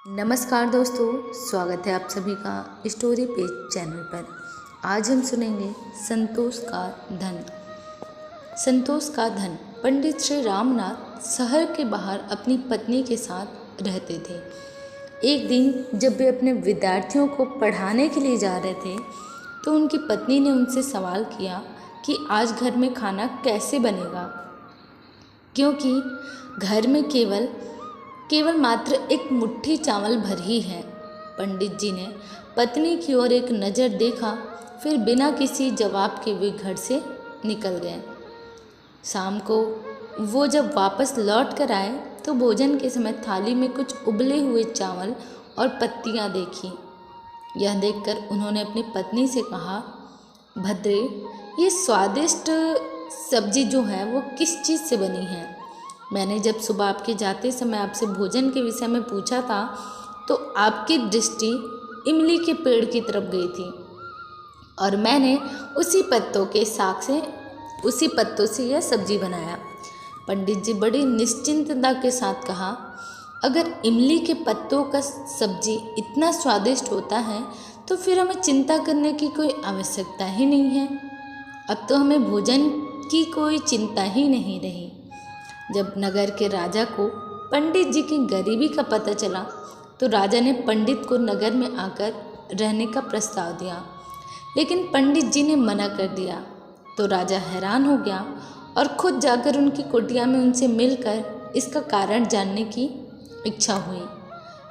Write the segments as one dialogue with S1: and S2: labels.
S1: नमस्कार दोस्तों, स्वागत है आप सभी का स्टोरी पेज चैनल पर। आज हम सुनेंगे संतोष का धन। संतोष का धन। पंडित श्री रामनाथ शहर के बाहर अपनी पत्नी के साथ रहते थे। एक दिन जब वे अपने विद्यार्थियों को पढ़ाने के लिए जा रहे थे तो उनकी पत्नी ने उनसे सवाल किया कि आज घर में खाना कैसे बनेगा, क्योंकि घर में केवल मात्र एक मुट्ठी चावल भर ही है। पंडित जी ने पत्नी की ओर एक नज़र देखा, फिर बिना किसी जवाब के वे घर से निकल गए। शाम को वो जब वापस लौट कर आए तो भोजन के समय थाली में कुछ उबले हुए चावल और पत्तियां देखी। यह देखकर उन्होंने अपनी पत्नी से कहा, भद्रे, ये स्वादिष्ट सब्जी जो है वो किस चीज़ से बनी है? मैंने जब सुबह आपके जाते समय आपसे भोजन के विषय में पूछा था तो आपकी दृष्टि इमली के पेड़ की तरफ गई थी और मैंने उसी पत्तों से यह सब्जी बनाया। पंडित जी बड़ी निश्चिंतता के साथ कहा, अगर इमली के पत्तों का सब्जी इतना स्वादिष्ट होता है तो फिर हमें चिंता करने की कोई आवश्यकता ही नहीं है। अब तो हमें भोजन की कोई चिंता ही नहीं रही। जब नगर के राजा को पंडित जी की गरीबी का पता चला तो राजा ने पंडित को नगर में आकर रहने का प्रस्ताव दिया, लेकिन पंडित जी ने मना कर दिया। तो राजा हैरान हो गया और खुद जाकर उनकी कुटिया में उनसे मिलकर इसका कारण जानने की इच्छा हुई।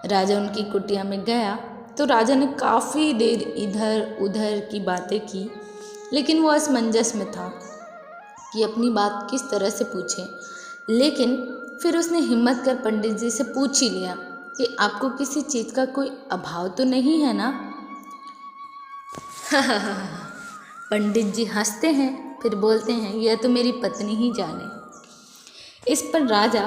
S1: राजा उनकी कुटिया में गया तो राजा ने काफ़ी देर इधर उधर की बातें की, लेकिन वो असमंजस में था कि अपनी बात किस तरह से पूछे। लेकिन फिर उसने हिम्मत कर पंडित जी से पूछ ही लिया कि आपको किसी चीज़ का कोई अभाव तो नहीं है ना? पंडित जी हंसते हैं, फिर बोलते हैं, यह तो मेरी पत्नी ही जाने। इस पर राजा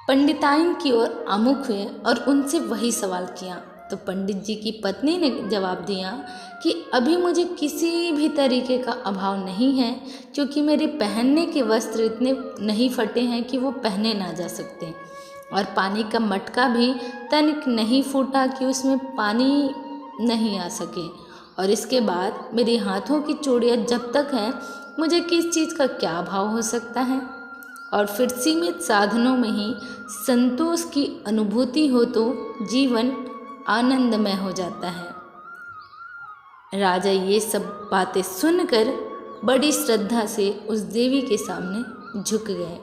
S1: पंडिताइन की ओर आमुख हुए और उनसे वही सवाल किया। तो पंडित जी की पत्नी ने जवाब दिया कि अभी मुझे किसी भी तरीके का अभाव नहीं है, क्योंकि मेरे पहनने के वस्त्र इतने नहीं फटे हैं कि वो पहने ना जा सकते, और पानी का मटका भी तनिक नहीं फूटा कि उसमें पानी नहीं आ सके। और इसके बाद मेरे हाथों की चूड़ियाँ जब तक हैं, मुझे किस चीज़ का क्या अभाव हो सकता है? और फिर सीमित साधनों में ही संतोष की अनुभूति हो तो जीवन आनंदमय हो जाता है। राजा ये सब बातें सुनकर बड़ी श्रद्धा से उस देवी के सामने झुक गए।